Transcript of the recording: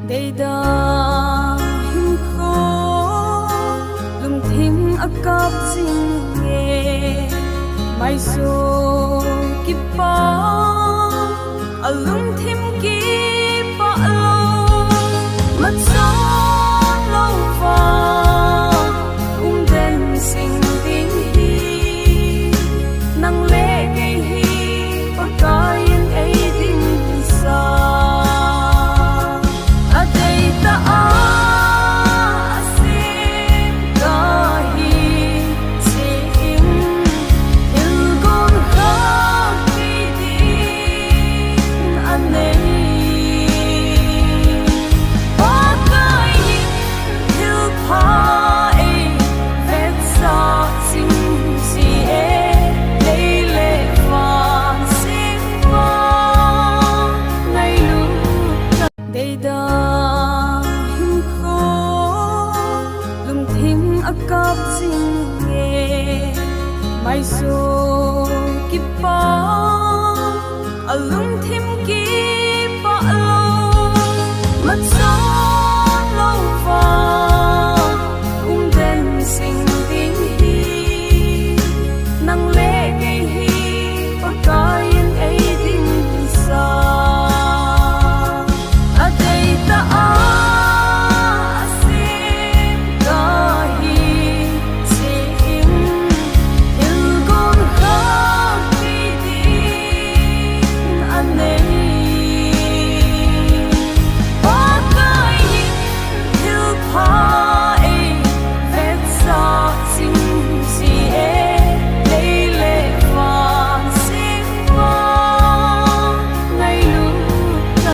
đầy đà hình khó lùng thím ác cáp dinh nghe mai số kịp ba lùng thím kịp ba lâu mắt gió lâu vàng đen xinh tiếng đi nắng lệ gây hi và cả yên ấy tin xa ở đây ta xin cả hi xin yêu con khóc đi tin anh ấy có cái nhìn yêu phai vết xa xin gì lấy lệ và xin qua ngay lúc đầy đà hình khó lùng thím ác cáp dinh nghe mai số kịp ba